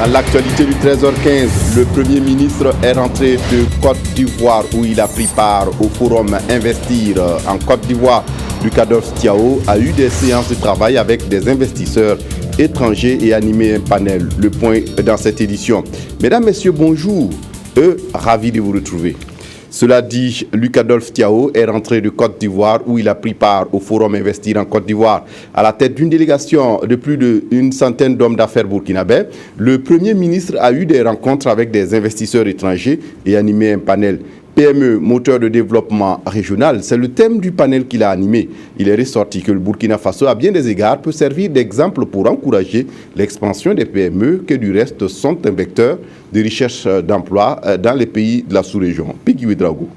Dans l'actualité du 13h15, le Premier ministre est rentré de Côte d'Ivoire où il a pris part au forum Investir en Côte d'Ivoire. Lucas Adolphe Tiao a eu des séances de travail avec des investisseurs étrangers et animé un panel. Le point dans cette édition. Mesdames, Messieurs, bonjour. Ravi de vous retrouver. Cela dit, Lucas Adolphe Tiao est rentré de Côte d'Ivoire où il a pris part au forum Investir en Côte d'Ivoire. À la tête d'une délégation de plus d'une centaine d'hommes d'affaires burkinabés, le Premier ministre a eu des rencontres avec des investisseurs étrangers et animé un panel. PME, moteur de développement régional, c'est le thème du panel qu'il a animé. Il est ressorti que le Burkina Faso, à bien des égards, peut servir d'exemple pour encourager l'expansion des PME, qui du reste sont un vecteur de recherche d'emploi dans les pays de la sous-région. Pigui Ouedraogo.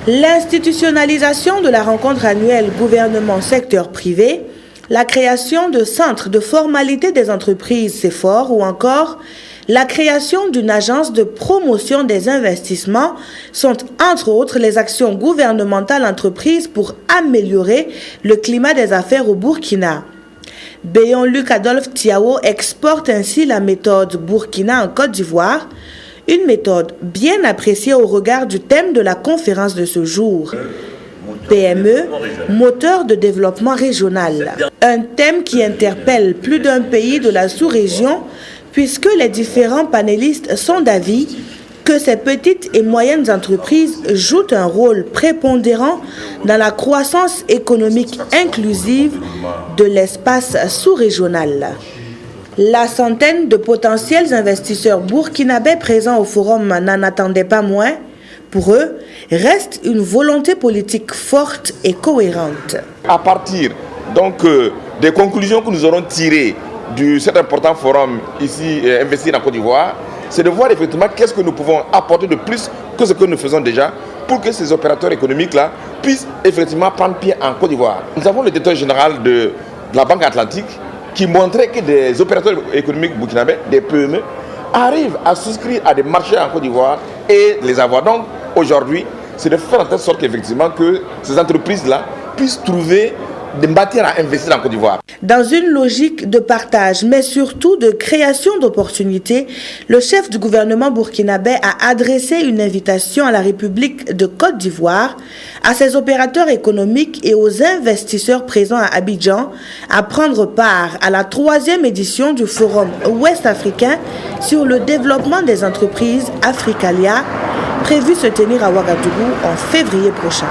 L'institutionnalisation de la rencontre annuelle gouvernement-secteur privé, la création de centres de formalité des entreprises CEFOR ou encore la création d'une agence de promotion des investissements sont entre autres les actions gouvernementales entreprises pour améliorer le climat des affaires au Burkina. Béon Lucas Adolphe Tiao exporte ainsi la méthode Burkina en Côte d'Ivoire, une méthode bien appréciée au regard du thème de la conférence de ce jour. PME, moteur de développement régional. Un thème qui interpelle plus d'un pays de la sous-région puisque les différents panélistes sont d'avis que ces petites et moyennes entreprises jouent un rôle prépondérant dans la croissance économique inclusive de l'espace sous-régional. La centaine de potentiels investisseurs burkinabés présents au forum n'en attendait pas moins. Pour eux, reste une volonté politique forte et cohérente. À partir donc des conclusions que nous aurons tirées de cet important forum ici, Investir en Côte d'Ivoire, c'est de voir effectivement qu'est-ce que nous pouvons apporter de plus que ce que nous faisons déjà pour que ces opérateurs économiques-là puissent effectivement prendre pied en Côte d'Ivoire. Nous avons le directeur général de la Banque Atlantique qui montrait que des opérateurs économiques burkinabés, des PME, arrivent à souscrire à des marchés en Côte d'Ivoire et les avoir. Donc aujourd'hui, c'est de faire en telle sorte qu'effectivement que ces entreprises-là puissent trouver des matières à investir en Côte d'Ivoire. Dans une logique de partage, mais surtout de création d'opportunités, le chef du gouvernement burkinabé a adressé une invitation à la République de Côte d'Ivoire, à ses opérateurs économiques et aux investisseurs présents à Abidjan à prendre part à la 3e édition du Forum ouest-africain sur le développement des entreprises Africalia, prévu se tenir à Ouagadougou en février prochain.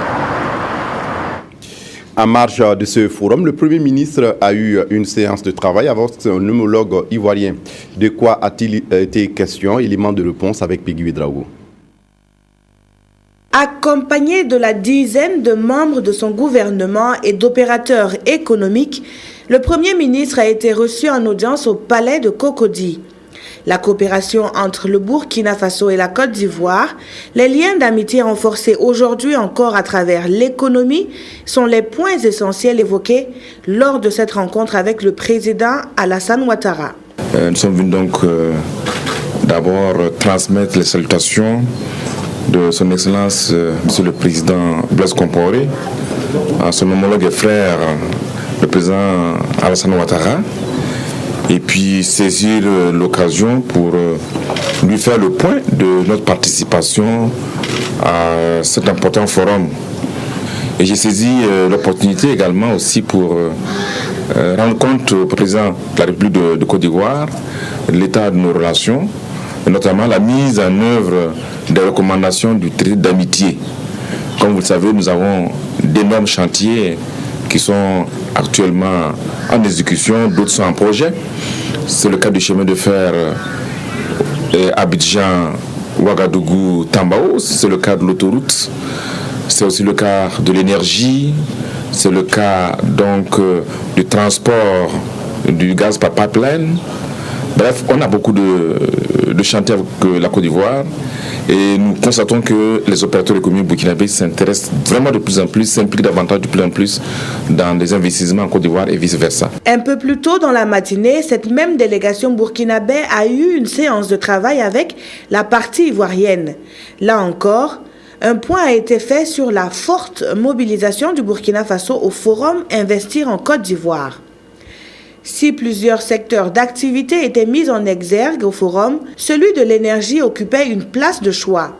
En marge de ce forum, le Premier ministre a eu une séance de travail avec son homologue ivoirien. De quoi a-t-il été question? Élément de réponse avec Pigui Ouedraogo. Accompagné de la dizaine de membres de son gouvernement et d'opérateurs économiques, le Premier ministre a été reçu en audience au palais de Cocody. La coopération entre le Burkina Faso et la Côte d'Ivoire, les liens d'amitié renforcés aujourd'hui encore à travers l'économie sont les points essentiels évoqués lors de cette rencontre avec le président Alassane Ouattara. Nous sommes venus donc d'abord transmettre les salutations de son Excellence Monsieur le Président Blaise Compaoré à son homologue et frère, le président Alassane Ouattara, et puis saisir l'occasion pour lui faire le point de notre participation à cet important forum. Et j'ai saisi l'opportunité également aussi pour rendre compte au président de la République de Côte d'Ivoire de l'état de nos relations, et notamment la mise en œuvre des recommandations du traité d'amitié. Comme vous le savez, nous avons d'énormes chantiers qui sont actuellement en exécution, d'autres sont en projet. C'est le cas du chemin de fer Abidjan, Ouagadougou, Tambao, c'est le cas de l'autoroute, c'est aussi le cas de l'énergie, c'est le cas donc du transport du gaz par pipeline. Bref, on a beaucoup de chantiers avec la Côte d'Ivoire et nous constatons que les opérateurs économiques burkinabés s'intéressent vraiment de plus en plus, s'impliquent davantage de plus en plus dans des investissements en Côte d'Ivoire et vice-versa. Un peu plus tôt dans la matinée, cette même délégation burkinabé a eu une séance de travail avec la partie ivoirienne. Là encore, un point a été fait sur la forte mobilisation du Burkina Faso au forum Investir en Côte d'Ivoire. Si plusieurs secteurs d'activité étaient mis en exergue au forum, celui de l'énergie occupait une place de choix.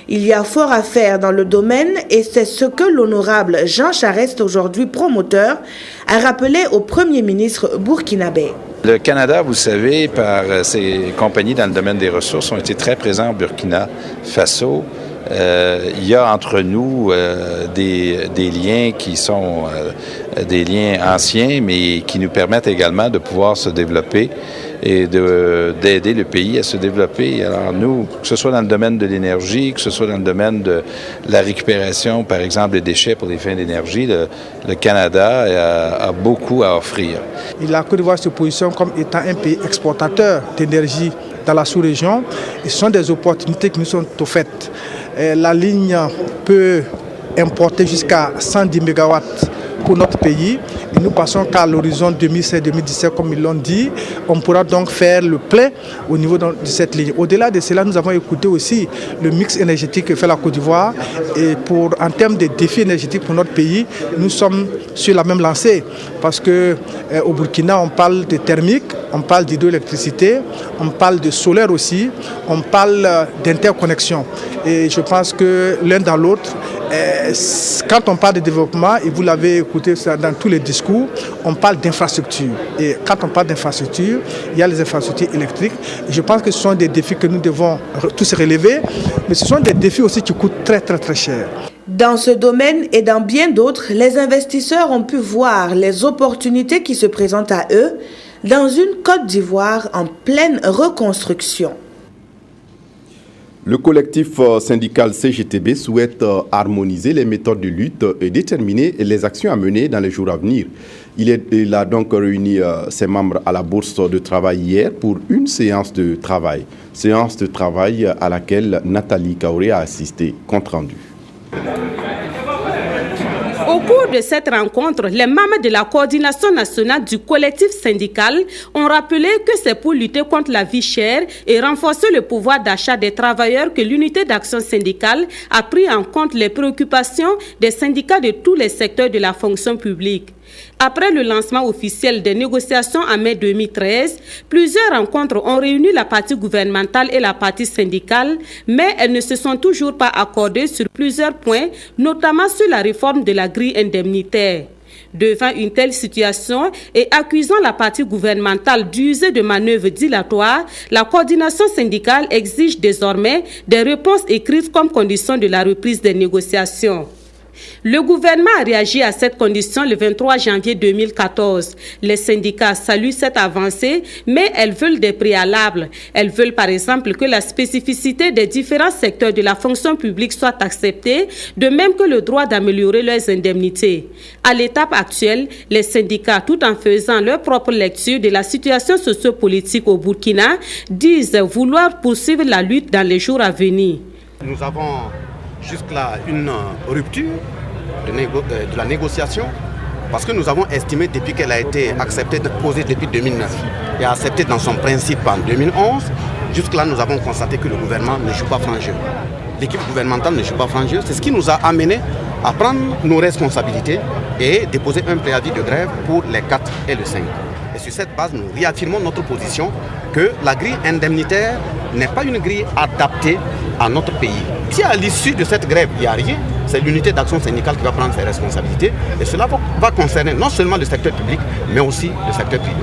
Il y a fort à faire dans le domaine et c'est ce que l'honorable Jean Charest, aujourd'hui promoteur, a rappelé au Premier ministre burkinabé. Le Canada, vous savez, par ses compagnies dans le domaine des ressources, ont été très présents au Burkina Faso. Il y a entre nous des liens qui sont des liens anciens, mais qui nous permettent également de pouvoir se développer et d'aider le pays à se développer. Alors nous, que ce soit dans le domaine de l'énergie, que ce soit dans le domaine de la récupération, par exemple, des déchets pour les fins d'énergie, le Canada a beaucoup à offrir. Et la Côte d'Ivoire se positionne comme étant un pays exportateur d'énergie dans la sous-région. Et ce sont des opportunités qui nous sont offertes. La ligne peut importer jusqu'à 110 MW pour notre pays. Et nous passons qu'à l'horizon 2016-2017, comme ils l'ont dit. On pourra donc faire le plein au niveau de cette ligne. Au-delà de cela, nous avons écouté aussi le mix énergétique que fait la Côte d'Ivoire. Et en termes de défis énergétiques pour notre pays, nous sommes sur la même lancée. Parce qu'au Burkina, on parle de thermique, on parle d'hydroélectricité, on parle de solaire aussi, on parle d'interconnexion. Et je pense que l'un dans l'autre, quand on parle de développement, et vous l'avez écouté dans tous les discours, on parle d'infrastructure. Et quand on parle d'infrastructure, il y a les infrastructures électriques. Et je pense que ce sont des défis que nous devons tous relever, mais ce sont des défis aussi qui coûtent très très très cher. Dans ce domaine et dans bien d'autres, les investisseurs ont pu voir les opportunités qui se présentent à eux dans une Côte d'Ivoire en pleine reconstruction. Le collectif syndical CGTB souhaite harmoniser les méthodes de lutte et déterminer les actions à mener dans les jours à venir. Il a donc réuni ses membres à la Bourse de travail hier pour une séance de travail. Séance de travail à laquelle Nathalie Kaoré a assisté. Compte rendu. Au cours de cette rencontre, les membres de la coordination nationale du collectif syndical ont rappelé que c'est pour lutter contre la vie chère et renforcer le pouvoir d'achat des travailleurs que l'unité d'action syndicale a pris en compte les préoccupations des syndicats de tous les secteurs de la fonction publique. Après le lancement officiel des négociations en mai 2013, plusieurs rencontres ont réuni la partie gouvernementale et la partie syndicale, mais elles ne se sont toujours pas accordées sur plusieurs points, notamment sur la réforme de la grille indemnitaire. Devant une telle situation et accusant la partie gouvernementale d'user de manœuvres dilatoires, la coordination syndicale exige désormais des réponses écrites comme condition de la reprise des négociations. Le gouvernement a réagi à cette condition le 23 janvier 2014. Les syndicats saluent cette avancée, mais elles veulent des préalables. Elles veulent par exemple que la spécificité des différents secteurs de la fonction publique soit acceptée, de même que le droit d'améliorer leurs indemnités. À l'étape actuelle, les syndicats, tout en faisant leur propre lecture de la situation sociopolitique au Burkina, disent vouloir poursuivre la lutte dans les jours à venir. Nous avons jusque-là une rupture de la négociation parce que nous avons estimé depuis qu'elle a été acceptée, posée depuis 2009 et acceptée dans son principe en 2011, jusque-là nous avons constaté que le gouvernement ne joue pas franc jeu. L'équipe gouvernementale ne joue pas franc jeu. C'est ce qui nous a amené à prendre nos responsabilités et déposer un préavis de grève pour les 4 et le 5. Et sur cette base, nous réaffirmons notre position que la grille indemnitaire n'est pas une grille adaptée à notre pays. Si à l'issue de cette grève, il n'y a rien, c'est l'unité d'action syndicale qui va prendre ses responsabilités. Et cela va concerner non seulement le secteur public, mais aussi le secteur privé.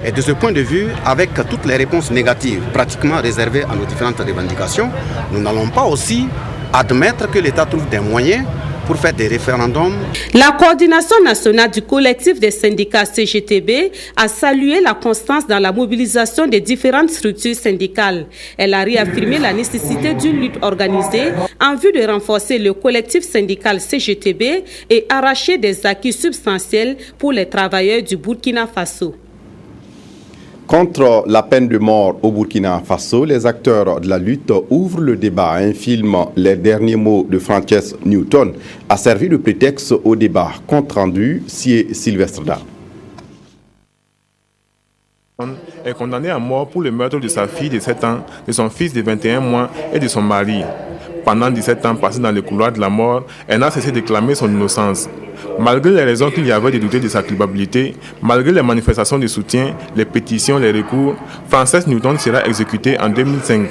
Et de ce point de vue, avec toutes les réponses négatives pratiquement réservées à nos différentes revendications, nous n'allons pas aussi admettre que l'État trouve des moyens pour faire des référendums. La coordination nationale du collectif des syndicats CGTB a salué la constance dans la mobilisation des différentes structures syndicales. Elle a réaffirmé la nécessité d'une lutte organisée en vue de renforcer le collectif syndical CGTB et arracher des acquis substantiels pour les travailleurs du Burkina Faso. Contre la peine de mort au Burkina Faso, les acteurs de la lutte ouvrent le débat. Un film, Les derniers mots de Frances Newton, a servi de prétexte au débat. Compte rendu, Sylvestre Da. Est condamné à mort pour le meurtre de sa fille de 7 ans, de son fils de 21 mois et de son mari. Pendant 17 ans passés dans les couloirs de la mort, elle n'a cessé de clamer son innocence. Malgré les raisons qu'il y avait de douter de sa culpabilité, malgré les manifestations de soutien, les pétitions, les recours, Frances Newton sera exécutée en 2005.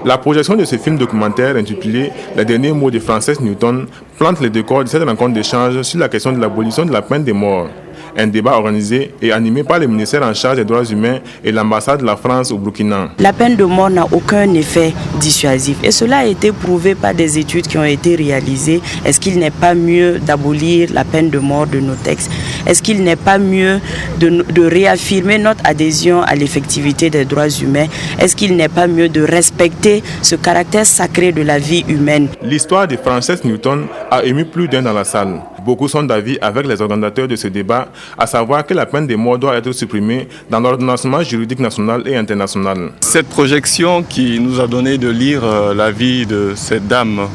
La projection de ce film documentaire intitulé « Les derniers mots de Frances Newton » plante les décors de cette rencontre d'échange sur la question de l'abolition de la peine de mort. Un débat organisé et animé par le ministère en charge des droits humains et l'ambassade de la France au Burkina. La peine de mort n'a aucun effet dissuasif et cela a été prouvé par des études qui ont été réalisées. Est-ce qu'il n'est pas mieux d'abolir la peine de mort de nos textes? Est-ce qu'il n'est pas mieux de réaffirmer notre adhésion à l'effectivité des droits humains? Est-ce qu'il n'est pas mieux de respecter ce caractère sacré de la vie humaine? L'histoire de Frances Newton a ému plus d'un dans la salle. Beaucoup sont d'avis avec les organisateurs de ce débat, à savoir que la peine de mort doit être supprimée dans l'ordonnancement juridique national et international. Cette projection qui nous a donné de lire la vie de cette dame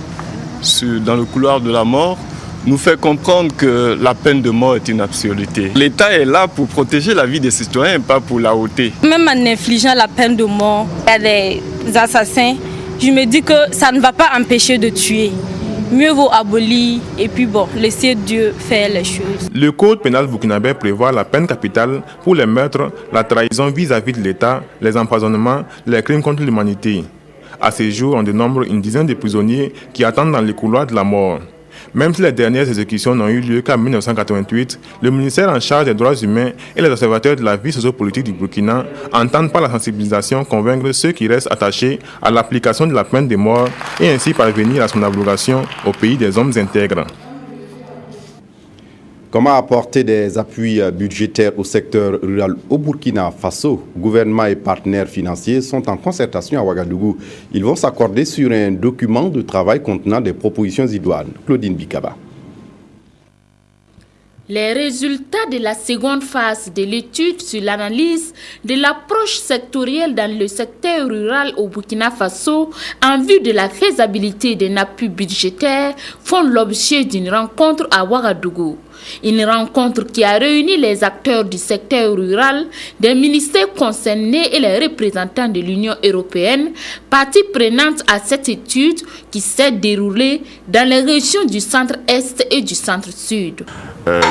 dans le couloir de la mort nous fait comprendre que la peine de mort est une absurdité. L'État est là pour protéger la vie des citoyens, pas pour la ôter. Même en infligeant la peine de mort à des assassins, je me dis que ça ne va pas empêcher de tuer. Mieux vaut abolir et puis laisser Dieu faire les choses. Le code pénal burkinabé prévoit la peine capitale pour les meurtres, la trahison vis-à-vis de l'État, les empoisonnements, les crimes contre l'humanité. À ce jour, on dénombre une dizaine de prisonniers qui attendent dans les couloirs de la mort. Même si les dernières exécutions n'ont eu lieu qu'en 1988, le ministère en charge des droits humains et les observateurs de la vie sociopolitique du Burkina entendent par la sensibilisation convaincre ceux qui restent attachés à l'application de la peine de mort et ainsi parvenir à son abrogation au pays des hommes intègres. Comment apporter des appuis budgétaires au secteur rural au Burkina Faso? Gouvernement et partenaires financiers sont en concertation à Ouagadougou. Ils vont s'accorder sur un document de travail contenant des propositions idoines. Claudine Bikaba. Les résultats de la seconde phase de l'étude sur l'analyse de l'approche sectorielle dans le secteur rural au Burkina Faso en vue de la faisabilité d'un appui budgétaire font l'objet d'une rencontre à Ouagadougou. Une rencontre qui a réuni les acteurs du secteur rural, des ministères concernés et les représentants de l'Union européenne, partie prenante à cette étude qui s'est déroulée dans les régions du centre-est et du centre-sud.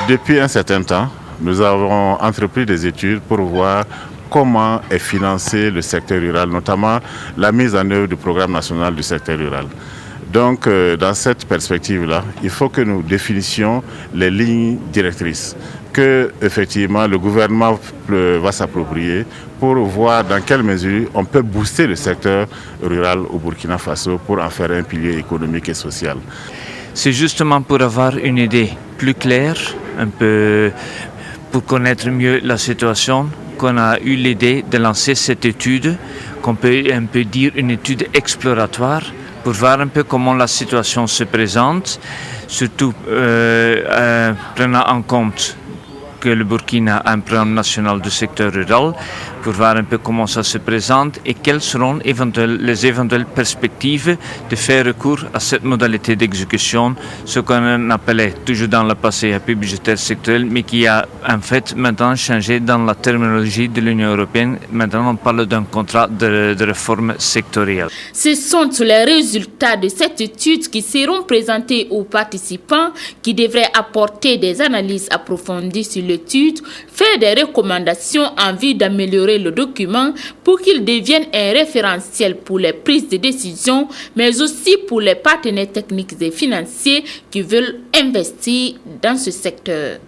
Depuis un certain temps, nous avons entrepris des études pour voir comment est financé le secteur rural, notamment la mise en œuvre du programme national du secteur rural. Donc, dans cette perspective-là, il faut que nous définissions les lignes directrices que, effectivement, le gouvernement va s'approprier pour voir dans quelle mesure on peut booster le secteur rural au Burkina Faso pour en faire un pilier économique et social. C'est justement pour avoir une idée plus claire, un peu pour connaître mieux la situation, qu'on a eu l'idée de lancer cette étude, qu'on peut un peu dire une étude exploratoire, pour voir un peu comment la situation se présente, surtout prenant en compte que le Burkina a un programme national du secteur rural, pour voir un peu comment ça se présente et quelles seront les éventuelles perspectives de faire recours à cette modalité d'exécution, ce qu'on appelait toujours dans le passé appui budgétaire sectoriel, mais qui a en fait maintenant changé dans la terminologie de l'Union européenne. Maintenant, on parle d'un contrat de réforme sectorielle. Ce sont les résultats de cette étude qui seront présentés aux participants qui devraient apporter des analyses approfondies sur l'étude, faire des recommandations en vue d'améliorer le document pour qu'il devienne un référentiel pour les prises de décision, mais aussi pour les partenaires techniques et financiers qui veulent investir dans ce secteur.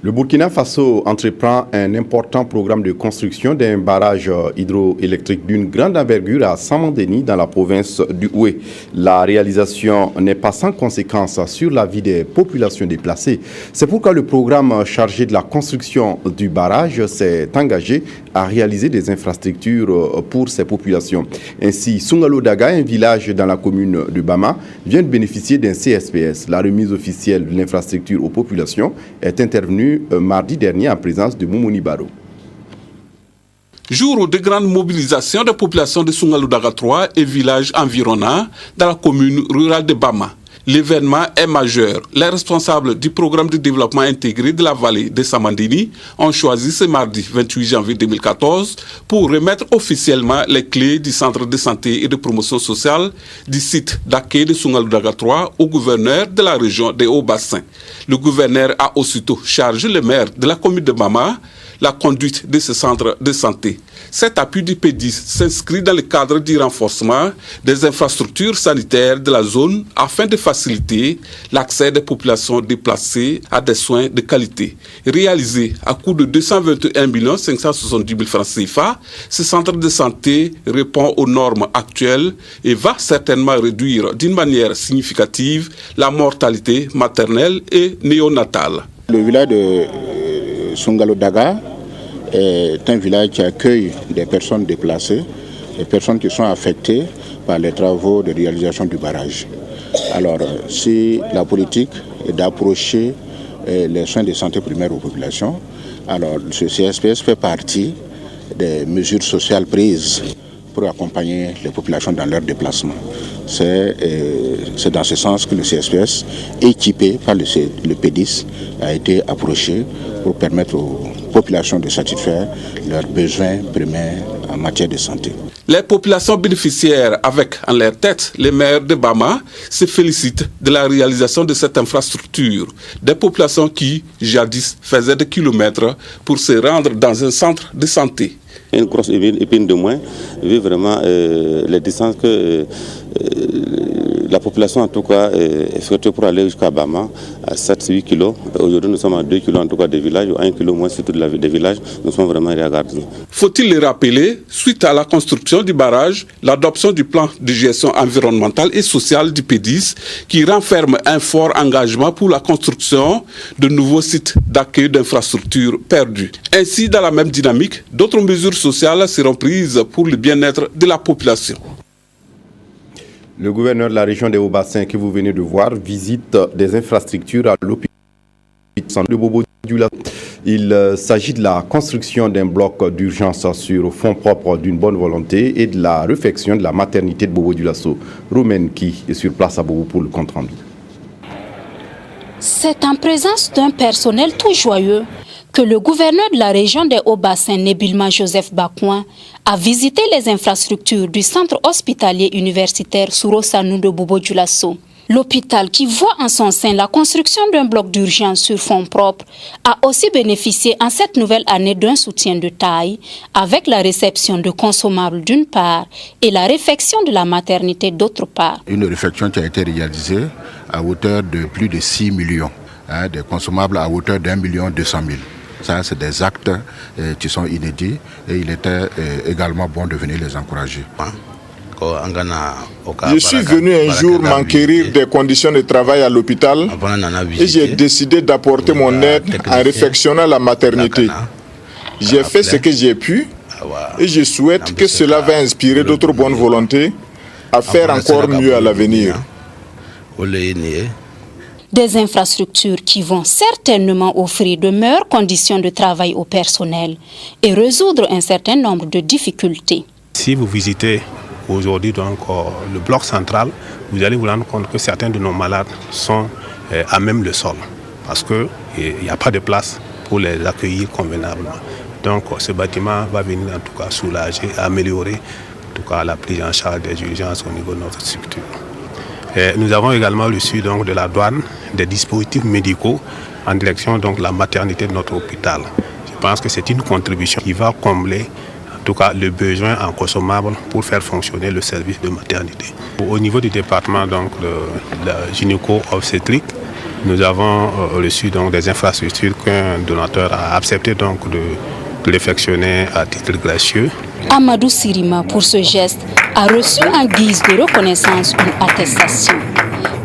Le Burkina Faso entreprend un important programme de construction d'un barrage hydroélectrique d'une grande envergure à Samandeni dans la province du Oué. La réalisation n'est pas sans conséquences sur la vie des populations déplacées. C'est pourquoi le programme chargé de la construction du barrage s'est engagé à réaliser des infrastructures pour ces populations. Ainsi, Sungalo Daga, un village dans la commune de Bama, vient de bénéficier d'un CSPS. La remise officielle de l'infrastructure aux populations est intervenue mardi dernier en présence de Moumouni Baro. Jour de grande mobilisation des populations de Sungalo Daga 3 et villages environnants dans la commune rurale de Bama. L'événement est majeur. Les responsables du programme de développement intégré de la vallée de Samandini ont choisi ce mardi 28 janvier 2014 pour remettre officiellement les clés du centre de santé et de promotion sociale du site d'accueil de Sungaludaga 3 au gouverneur de la région des Hauts-Bassins. Le gouverneur a aussitôt chargé le maire de la commune de Bama la conduite de ce centre de santé. Cet appui du PEDIS s'inscrit dans le cadre du renforcement des infrastructures sanitaires de la zone afin de faciliter l'accès des populations déplacées à des soins de qualité. Réalisé à coût de 221 570 000 francs CFA, ce centre de santé répond aux normes actuelles et va certainement réduire d'une manière significative la mortalité maternelle et néonatale. Le village de Sungaludaga est un village qui accueille des personnes déplacées, des personnes qui sont affectées par les travaux de réalisation du barrage. Alors, si la politique est d'approcher les soins de santé primaire aux populations, alors ce CSPS fait partie des mesures sociales prises pour accompagner les populations dans leur déplacement. C'est dans ce sens que le CSPS, équipé par le PEDIS, a été approché pour permettre aux populations de satisfaire leurs besoins primaires en matière de santé. Les populations bénéficiaires, avec en leur tête les maires de Bama, se félicitent de la réalisation de cette infrastructure. Des populations qui, jadis, faisaient des kilomètres pour se rendre dans un centre de santé. Une grosse épine de moins, vu vraiment les distances que la population en tout cas effectue pour aller jusqu'à Bama, à 7-8 kilos. Aujourd'hui nous sommes à 2 kilos en tout cas des villages, ou 1 kilo moins surtout des villages, nous sommes vraiment regardés. Faut-il le rappeler, suite à la construction du barrage, l'adoption du plan de gestion environnementale et sociale du PEDIS qui renferme un fort engagement pour la construction de nouveaux sites d'accueil d'infrastructures perdues. Ainsi, dans la même dynamique, d'autres mesures sociales seront prises pour le bien-être de la population. Le gouverneur de la région des Hauts-Bassins que vous venez de voir visite des infrastructures à l'hôpital de Bobo-Dioulasso. Il s'agit de la construction d'un bloc d'urgence sur fonds propres d'une bonne volonté et de la réfection de la maternité de Bobo-Dioulasso. Roumen qui est sur place à Bobo pour le compte rendu. C'est en présence d'un personnel tout joyeux que le gouverneur de la région des Hauts-Bassins, Nébilma Joseph Bakouin, a visité les infrastructures du centre hospitalier universitaire Souro-Sanou de Bobo-Dioulasso. L'hôpital, qui voit en son sein la construction d'un bloc d'urgence sur fonds propres, a aussi bénéficié en cette nouvelle année d'un soutien de taille, avec la réception de consommables d'une part et la réfection de la maternité d'autre part. Une réfection qui a été réalisée à hauteur de plus de 6 millions, des consommables à hauteur d'1 200 000. Ça, c'est des actes qui sont inédits et il était également bon de venir les encourager. Je suis venu un jour m'enquérir des conditions de travail à l'hôpital et j'ai décidé d'apporter mon aide en réfectionnant la maternité. J'ai fait ce que j'ai pu et je souhaite que cela va inspirer d'autres bonnes volontés à faire encore mieux à l'avenir. Des infrastructures qui vont certainement offrir de meilleures conditions de travail au personnel et résoudre un certain nombre de difficultés. Si vous visitez aujourd'hui donc le bloc central, vous allez vous rendre compte que certains de nos malades sont à même le sol parce qu'il n'y a pas de place pour les accueillir convenablement. Donc ce bâtiment va venir en tout cas soulager, améliorer en tout cas la prise en charge des urgences au niveau de notre structure. Nous avons également reçu donc de la douane des dispositifs médicaux en direction donc de la maternité de notre hôpital. Je pense que c'est une contribution qui va combler en tout cas le besoin en consommables pour faire fonctionner le service de maternité. Au niveau du département donc de la gynéco-obstétrique, nous avons reçu donc des infrastructures qu'un donateur a accepté donc de réfectionner à titre gracieux. Amadou Sirima, pour ce geste, a reçu en guise de reconnaissance une attestation.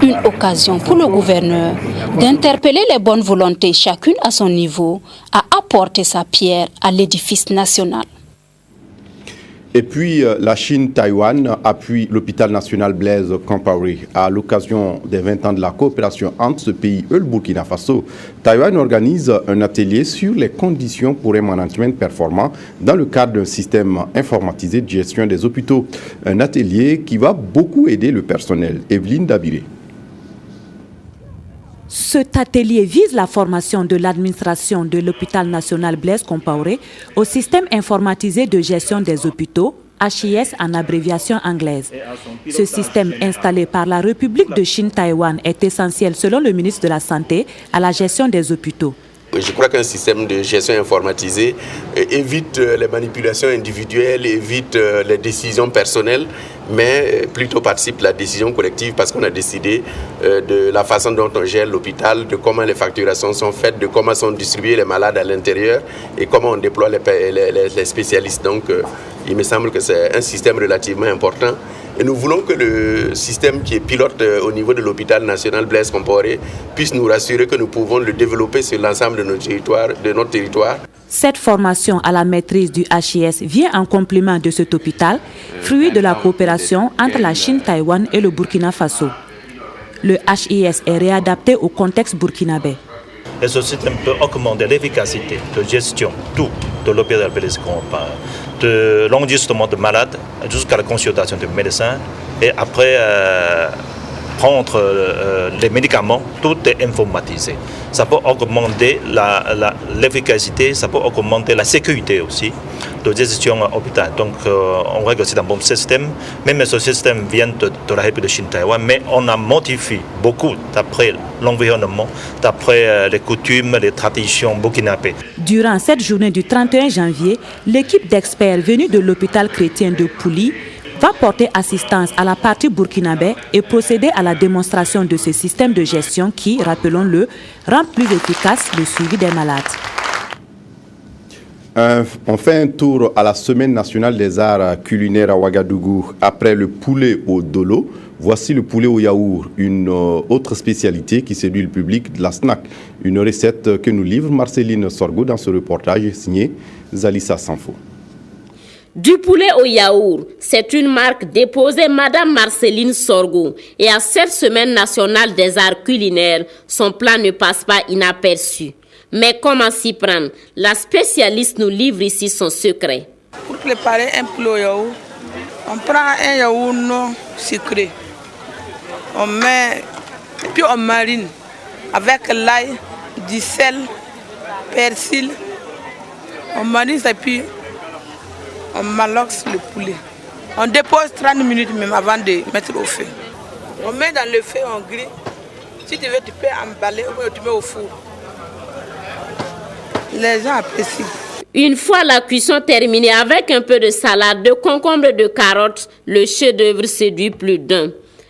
Une occasion pour le gouverneur d'interpeller les bonnes volontés, chacune à son niveau, à apporter sa pierre à l'édifice national. Et puis, la Chine-Taïwan appuie l'hôpital national Blaise Compaoré. À l'occasion des 20 ans de la coopération entre ce pays et le Burkina Faso, Taïwan organise un atelier sur les conditions pour un management performant dans le cadre d'un système informatisé de gestion des hôpitaux. Un atelier qui va beaucoup aider le personnel. Evelyne Dabiré. Cet atelier vise la formation de l'administration de l'hôpital national Blaise Compaoré au système informatisé de gestion des hôpitaux, HIS en abréviation anglaise. Ce système installé par la République de Chine-Taïwan est essentiel selon le ministre de la Santé à la gestion des hôpitaux. Je crois qu'un système de gestion informatisé évite les manipulations individuelles, évite les décisions personnelles, mais plutôt participe à la décision collective parce qu'on a décidé de la façon dont on gère l'hôpital, de comment les facturations sont faites, de comment sont distribués les malades à l'intérieur et comment on déploie les spécialistes. Donc il me semble que c'est un système relativement important. Et nous voulons que le système qui est pilote au niveau de l'hôpital national Blaise Compaoré puisse nous rassurer que nous pouvons le développer sur l'ensemble de notre territoire. Cette formation à la maîtrise du HIS vient en complément de cet hôpital, fruit de la coopération entre la Chine, Taïwan et le Burkina Faso. Le HIS est réadapté au contexte burkinabé. Et ce système peut augmenter l'efficacité de gestion de l'hôpital Blaise Compaoré, de l'enregistrement de malades jusqu'à la consultation de médecins et après prendre les médicaments, tout est informatisé. Ça peut augmenter l'efficacité, ça peut augmenter la sécurité aussi de gestion hôpital. Donc on voit que c'est un bon système, même ce système vient de la République de Chine-Taïwan, mais on a modifié beaucoup d'après l'environnement, d'après les coutumes, les traditions burkinabées. Durant cette journée du 31 janvier, l'équipe d'experts venus de l'hôpital chrétien de Pouli va porter assistance à la partie burkinabé et procéder à la démonstration de ce système de gestion qui, rappelons-le, rend plus efficace le suivi des malades. On fait un tour à la Semaine nationale des arts culinaires à Ouagadougou. Après le poulet au dolo, voici le poulet au yaourt, une autre spécialité qui séduit le public de la snack. Une recette que nous livre Marceline Sorgo dans ce reportage signé Zalissa Sanfo. Du poulet au yaourt, c'est une marque déposée Madame Marceline Sorgo. Et à cette Semaine nationale des arts culinaires, son plat ne passe pas inaperçu. Mais comment s'y prendre? La spécialiste nous livre ici son secret. Pour préparer un poulet au yaourt, on prend un yaourt non sucré. On met, puis on marine avec l'ail, du sel, persil. On marine et puis on maloxe le poulet. On dépose 30 minutes même avant de mettre au feu. On met dans le feu, on grille. Si tu veux, tu peux emballer ou tu mets au four. Les gens apprécient. Une fois la cuisson terminée avec un peu de salade, de concombre et de carottes, le chef-d'œuvre séduit plus d'un.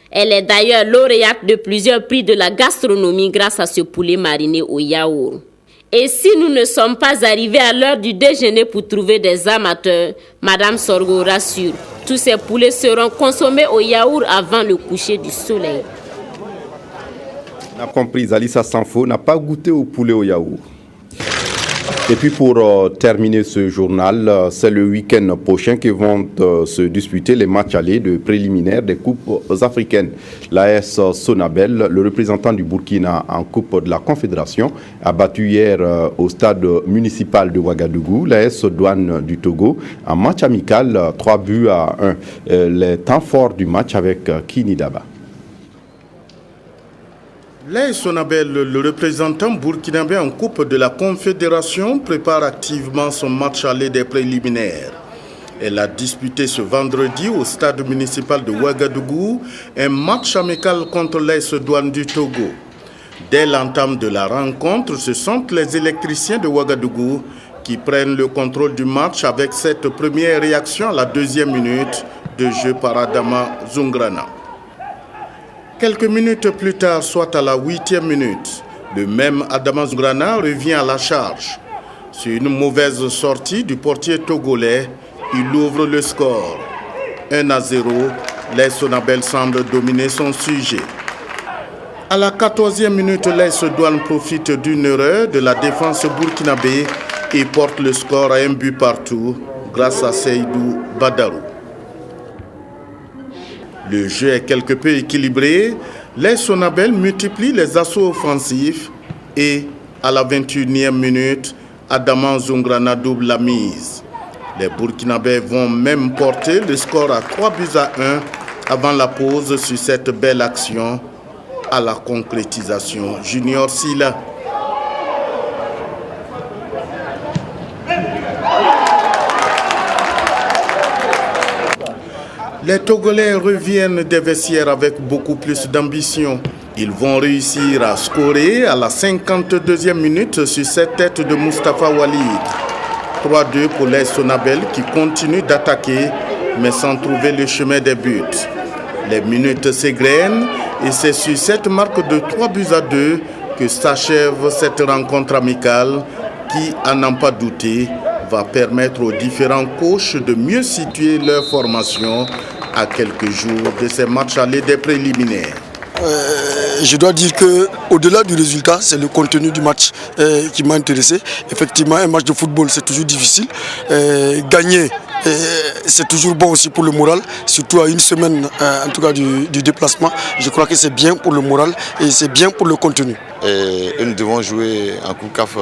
Elle est d'ailleurs lauréate de plusieurs prix de la gastronomie grâce à ce poulet mariné au yaourt. Et si nous ne sommes pas arrivés à l'heure du déjeuner pour trouver des amateurs, Madame Sorgo rassure, tous ces poulets seront consommés au yaourt avant le coucher du soleil. On a compris, Alissa Sanfo n'a pas goûté au poulet au yaourt. Et puis pour terminer ce journal, c'est le week-end prochain que vont se disputer les matchs allés de préliminaires des Coupes africaines. L'AS Sonabel, le représentant du Burkina en Coupe de la Confédération, a battu hier au stade municipal de Ouagadougou l'AS Douane du Togo en match amical 3-1. Les temps forts du match avec Kini Daba. L'AS Sonabel, le représentant burkinabé en Coupe de la Confédération, prépare activement son match aller des préliminaires. Elle a disputé ce vendredi au stade municipal de Ouagadougou un match amical contre l'AS Douane du Togo. Dès l'entame de la rencontre, ce sont les électriciens de Ouagadougou qui prennent le contrôle du match avec cette première réaction à la deuxième minute de jeu par Adama Zungrana. Quelques minutes plus tard, soit à la 8e minute, le même Adama Zungrana revient à la charge. Sur une mauvaise sortie du portier togolais, il ouvre le score. 1-0, l'AS Sonabel semble dominer son sujet. À la 14e minute, l'AS Douane profite d'une erreur de la défense burkinabé et porte le score à 1 but partout grâce à Seydou Badarou. Le jeu est quelque peu équilibré. Les Sonabel multiplient les assauts offensifs et à la 21e minute, Adama Zungrana double la mise. Les Burkinabés vont même porter le score à 3-1 avant la pause sur cette belle action. à la concrétisation. Junior Silla. Les Togolais reviennent des vestiaires avec beaucoup plus d'ambition. Ils vont réussir à scorer à la 52e minute sur cette tête de Mustapha Walid. 3-2 pour les Sonabel qui continuent d'attaquer mais sans trouver le chemin des buts. Les minutes s'égrènent et c'est sur cette marque de 3-2 que s'achève cette rencontre amicale qui, à n'en pas douter, va permettre aux différents coachs de mieux situer leur formation à quelques jours de ces matchs allés des préliminaires. Je dois dire qu'au-delà du résultat, c'est le contenu du match qui m'a intéressé. Effectivement, un match de football, c'est toujours difficile. Gagner, c'est toujours bon aussi pour le moral, surtout à une semaine en tout cas du déplacement. Je crois que c'est bien pour le moral et c'est bien pour le contenu. Et nous devons jouer en Coupe CAF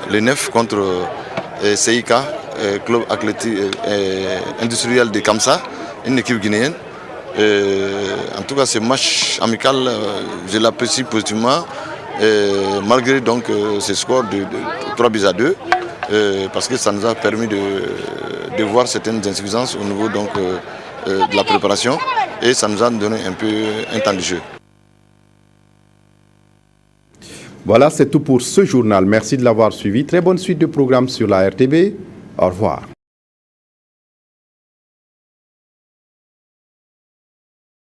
le 9 contre CIK, club athlétique industriel de Kamsa, une équipe guinéenne. En tout cas, ce match amical, je l'apprécie positivement, malgré donc ce score de 3-2, parce que ça nous a permis de voir certaines insuffisances au niveau donc, de la préparation et ça nous a donné un peu un temps de jeu. Voilà, c'est tout pour ce journal. Merci de l'avoir suivi. Très bonne suite de programmes sur la RTB. Au revoir.